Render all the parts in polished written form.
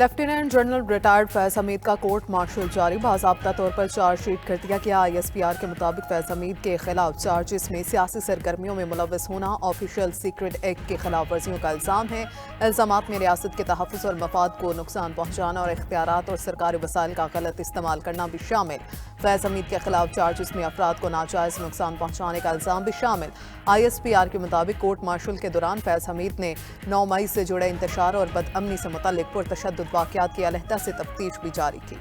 Lieutenant general retired Faiz Hamid का court martial जारी। बाज़ाब्ता तौर पर चार्जशीट कर दिया गया। ISPR के मुताबिक फैज हमीद के खिलाफ चार्जेस में सियासी सरगर्मियों में मुलव्वस होना, ऑफिशियल सीक्रेट एक्ट की खिलाफ वर्जियों का इल्ज़ाम है। इल्ज़ामात में रियासत के तहफ़्फ़ुज़ और मफाद को नुकसान पहुँचाना और इख्तियारात और सरकारी वसाइल का गलत इस्तेमाल करना भी शामिल। फैज हमीद के खिलाफ चार्जेस में अफराद को नाजायज़ नुकसान पहुँचाने का इल्ज़ाम भी शामिल। ISPR के मुताबिक कोर्ट मार्शल के दौरान फैज हमीद ने 9 मई से जुड़े इंतशार और बदअमनी से मुतल्लिक पुरतशद्दुद वाक़यात की अलहदा से तफ्तीश भी जारी की।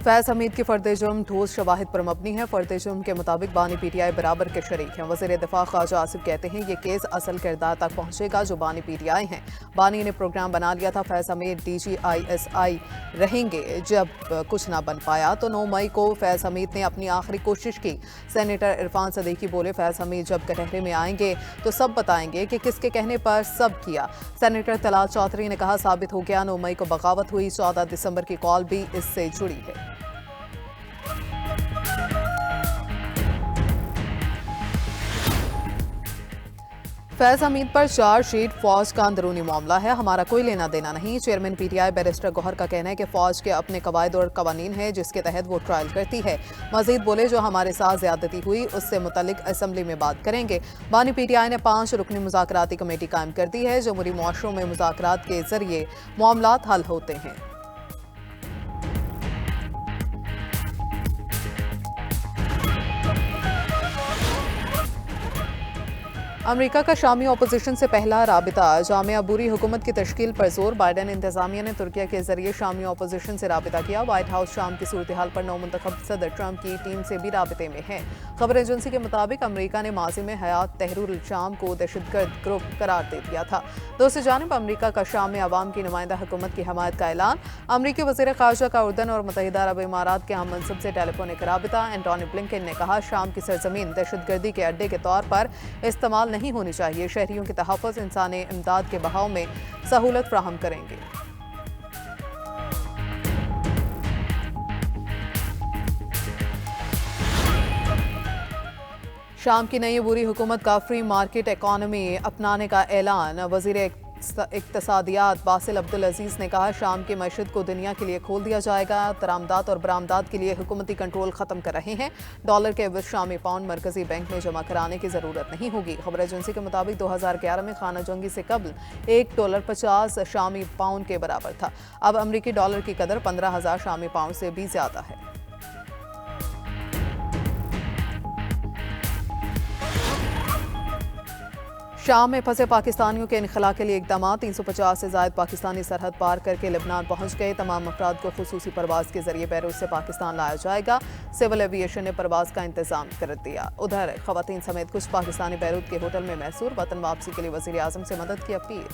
फैज हमीद की फर्द जुर्म ठोस शवाहिद पर मबनी है। फर्द जुर्म के मुताबिक बानी PTI बराबर के शरीक हैं। वज़ीर दिफा ख्वाजा आसिफ कहते हैं ये केस असल किरदार तक पहुँचेगा जो बानी PTI हैं। बानी ने प्रोग्राम बना लिया था। फैज हमीद DGISI रहेंगे। जब कुछ ना बन पाया तो 9 मई को फैज हमीद ने अपनी आखिरी कोशिश की। सेनेटर इरफान सदीकी बोले, फैज हमीद जब कटहरे में आएंगे तो सब बताएंगे कि किसके कहने पर सब किया। सेनेटर तलाल चौधरी ने कहा, साबित हो गया 9 मई को बगावत हुई। 14 दिसंबर की कॉल भी इससे जुड़ी है। फैज हमीद पर चार्जशीट फौज का अंदरूनी मामला है, हमारा कोई लेना देना नहीं। चेयरमैन PTI बैरिस्टर गौहर का कहना है कि फौज के अपने कवायद और कवानीन है जिसके तहत वो ट्रायल करती है। मजीद बोले, जो हमारे साथ ज्यादती हुई उससे मुतल्लिक असम्बली में बात करेंगे। बानी PTI ने 5 रुकनी मुज़ाकराती कमेटी कायम कर दी है। जमहूरी मुआशरों में मुज़ाकरात के जरिए मामलात हल होते हैं। अमेरिका का शामी अपोजिशन से पहला राबिता। जामिया बुरी हुकूमत की तश्कील पर जोर। बाइडन इंतजामिया ने तुर्किया के जरिए शामी अपोजिशन से राबिता किया। व्हाइट हाउस शाम की सूरत हाल पर नौमुंतखब सदर ट्रंप की टीम से भी राबिते में है। खबर एजेंसी के मुताबिक अमेरिका ने माजी में हयात तहरीर शाम को दहशतगर्द ग्रुप करार दे दिया था। दूसरी जानिब अमेरिका का शाम में अवाम की नुमाइंदा हुकूमत की हमायत का ऐलान। अमरीकी वज़ीर ख़ारजा का उर्दन और मुत्तहिदा अरब इमारात के अहम मनसब से टेलीफोनिक राबिता। एंटोनी ब्लिंकन ने कहा, शाम की सरजमीन दहशतगर्दी के अड्डे के तौर पर इस्तेमाल नहीं होनी चाहिए। शहरियों के तहफ़्फ़ुज़ इंसानी इमदाद के बहाव में सहूलत फ्राहम करेंगे। शाम की नई बुरी हुकूमत का फ्री मार्केट इकॉनमी अपनाने का ऐलान। वज़ीर इक्तसादियात बासिल अब्दुल अजीज़ ने कहा, शाम की मईशत को दुनिया के लिए खोल दिया जाएगा। दरामदात और बरामदात के लिए हुकूमती कंट्रोल ख़त्म कर रहे हैं। डॉलर के एवज शामी पाउंड मरकजी बैंक में जमा कराने की ज़रूरत नहीं होगी। खबर एजेंसी के मुताबिक 2011 में खाना जंगी से कबल $1.50 शामी पाउंड के बराबर था। अब अमरीकी डॉलर की कदर 15,000 शामी पाउंड से भी ज़्यादा है। शाम में फंसे पाकिस्तानियों के इनखला के लिए इकदाम। 350 से ज़ायद पाकिस्तानी सरहद पार करके लेबनान पहुंच गए। तमाम अफराद को खुसूसी परवाज़ के जरिए बैरूत से पाकिस्तान लाया जाएगा। सिविल एविएशन ने परवाज़ का इंतजाम कर दिया। उधर ख़वातीन समेत कुछ पाकिस्तानी बैरूत के होटल में महसूर। वतन वापसी के लिए वज़ीर आज़म से मदद की अपील।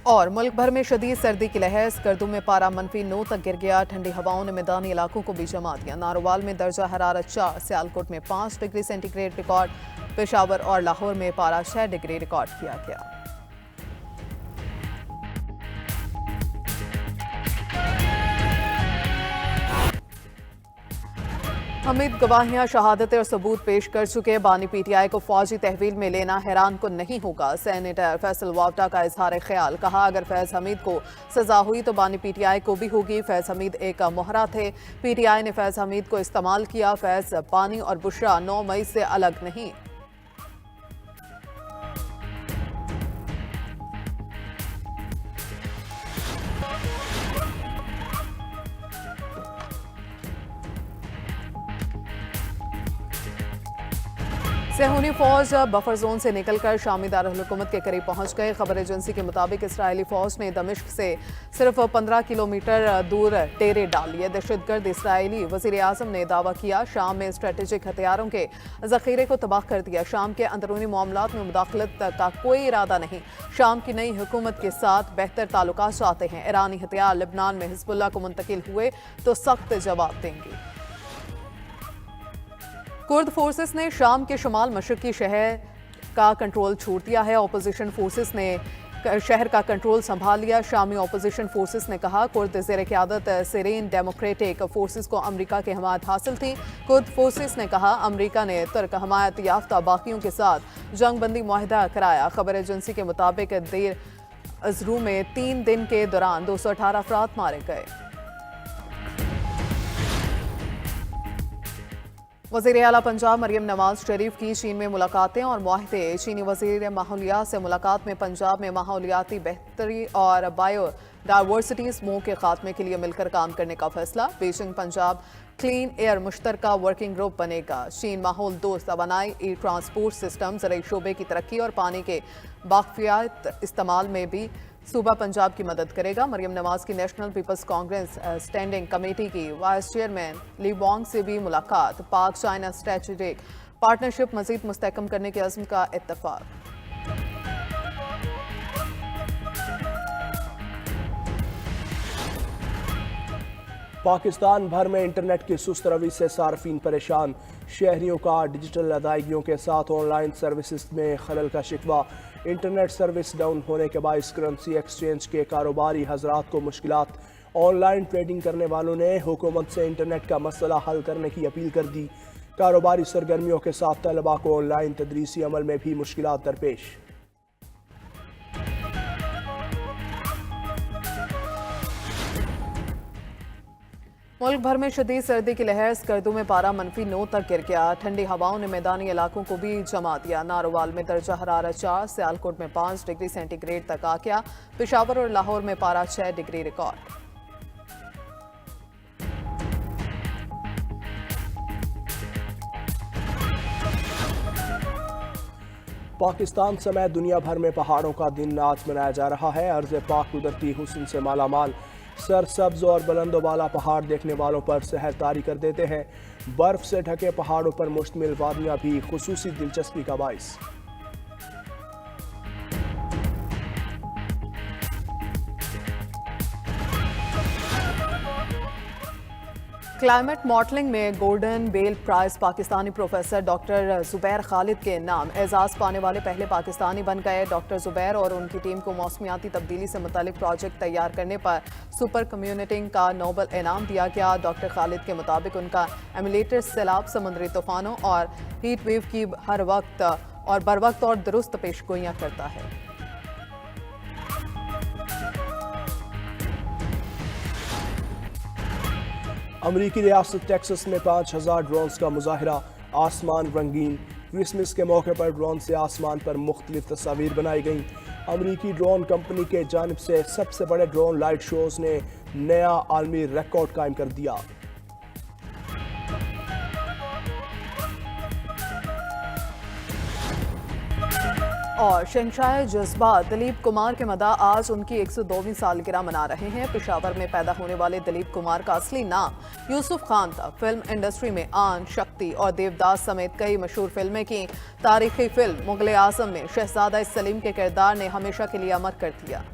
और मुल्क भर में शदीद सर्दी की लहर। स्कर्दू में पारा -9 तक गिर गया। ठंडी हवाओं ने मैदानी इलाकों को भी जमा दिया। नारोवाल में दर्जा हरारत 4, सियालकोट में 5 डिग्री सेंटीग्रेड रिकॉर्ड। पेशावर और लाहौर में पारा 6 डिग्री रिकॉर्ड किया गया। हमीद गवाहियां, शहादतें और सबूत पेश कर चुके। बानी PTI को फौजी तहवील में लेना हैरान को नहीं होगा। सेनेटर फैसल वावटा का इजहार ख्याल। कहा, अगर फैज हमीद को सजा हुई तो बानी PTI को भी होगी। फैज हमीद एक मोहरा थे। PTI ने फैज हमीद को इस्तेमाल किया। फैज, बानी और बुशरा 9 मई से अलग नहीं। सेहूनी फौज बफर जोन से निकलकर शामी दारुल-हुकूमत के करीब पहुंच गए। खबर एजेंसी के मुताबिक इसराइली फौज ने दमिश्क से सिर्फ 15 किलोमीटर दूर डेरे डाल लिए। दहशतगर्द इसराइली वज़ीर आज़म ने दावा किया, शाम में स्ट्रेटेजिक हथियारों के जखीरे को तबाह कर दिया। शाम के अंदरूनी मामलात में मुदाखलत का कोई इरादा नहीं। शाम की नई हुकूमत के साथ बेहतर ताल्लुकात चाहते हैं। ईरानी हथियार लेबनान में हिज़्बुल्लाह को मुंतकिल हुए तो सख्त जवाब देंगे। कुर्द फोर्सेस ने शाम के शुमाल मशरकी शहर का कंट्रोल छोड़ दिया है। ऑपोजिशन फोर्सेस ने शहर का कंट्रोल संभाल लिया। शामी ऑपोजिशन फोर्सेस ने कहा कुर्द ज़ेर क़यादत सिरेन डेमोक्रेटिक फोर्सेस को अमरीका की हमायत हासिल थी। कुर्द फोर्सेस ने कहा अमरीका ने तुर्क हमायत याफ्ता बाकियों के साथ जंग बंदी मुआहदा कराया। खबर एजेंसी के मुताबिक देर अजरू में 3 दिन के दौरान 218 अफराद मारे गए। वज़ीर आला पंजाब मरियम नवाज शरीफ की चीन में मुलाकातें और मुआहदे। चीनी वज़ीर माहौलियात से मुलाकात में पंजाब में माहौलियाती बेहतरी और बायो डाइवर्सिटी समूह के खात्मे के लिए मिलकर काम करने का फैसला। बीजिंग पंजाब क्लीन एयर मुश्तरका वर्किंग ग्रुप बनेगा। चीन माहौल दोस्त तवानाई, ई ट्रांसपोर्ट सिस्टम, ज़राई शोबे की तरक्की और पानी के बाकियात इस्तेमाल में भी सूबा पंजाब की मदद करेगा। मरियम नवाज की national people's congress standing committee की वाइस चेयरमैन ली वोंग से भी मुलाकात। पाक चाइना स्ट्रेटेजिक पार्टनरशिप मजीद मुस्तहकम करने के अज़्म का इत्तफाक। पाकिस्तान भर में इंटरनेट की सुस्त रवि से सार्फिन परेशान। शहरियों का डिजिटल अदायगियों के साथ ऑनलाइन सर्विसेज में खलल का शिकवा। इंटरनेट सर्विस डाउन होने के बायस करेंसी एक्सचेंज के कारोबारी हजरात को मुश्किलात। ऑनलाइन ट्रेडिंग करने वालों ने हुकूमत से इंटरनेट का मसला हल करने की अपील कर दी। कारोबारी सरगर्मियों के साथ तलबा को ऑनलाइन तदरीसी अमल में भी मुश्किलात दरपेश। मुल्क भर में शदीद सर्दी की लहर। स्कर्दू में पारा -9 तक गिर गया। ठंडी हवाओं ने मैदानी इलाकों को भी जमा दिया। नारोवाल में दर्जा हरारत 4, सियालकोट में 5 डिग्री सेंटीग्रेड तक आ गया। पेशावर और लाहौर में पारा 6 डिग्री रिकॉर्ड। पाकिस्तान समेत दुनिया भर में पहाड़ों का दिन आज मनाया जा रहा है। अर्ज़ पाक कुदरती हुस्न से मालामाल सरसब्ज और बुलंदोबाला पहाड़ देखने वालों पर सहर तारी कर देते हैं। बर्फ से ढके पहाड़ों पर मुश्तमिल वादियां भी खुसूसी दिलचस्पी का बाइस। क्लाइमेट मॉडलिंग में golden bell prize Pakistani professor doctor Zubair Khalid के नाम एजाज पाने वाले पहले पाकिस्तानी बन गए। डॉक्टर जुबैर और उनकी टीम को मौसमियाती तब्दीली से मुतालिक प्रोजेक्ट तैयार करने पर सुपर कम्युनिटिंग का नोबल इनाम दिया गया। डॉक्टर खालिद के मुताबिक उनका एमुलेटर सैलाब, समुद्री तूफानों और हीट वेव की हर वक्त और बर वक्त और दुरुस्त पेशगोइयाँ करता है। अमरीकी रियासत टेक्सास में 5000 ड्रोन्स का मुजाहरा। आसमान रंगीन। क्रिसमस के मौके पर ड्रोन से आसमान पर मुख्तलिफ तस्वीर बनाई गई। अमरीकी ड्रोन कंपनी के जानिब से सबसे बड़े ड्रोन लाइट शोज ने नया आलमी रिकॉर्ड कायम कर दिया। और शहंशाह जज्बात दिलीप कुमार के मदा आज उनकी 102वीं सालगिरह मना रहे हैं। पेशावर में पैदा होने वाले दिलीप कुमार का असली नाम यूसुफ खान था। फिल्म इंडस्ट्री में आन, शक्ति और देवदास समेत कई मशहूर फिल्में की। तारीखी फिल्म मुगल आजम में शहजादा सलीम के किरदार ने हमेशा के लिए अमर कर दिया।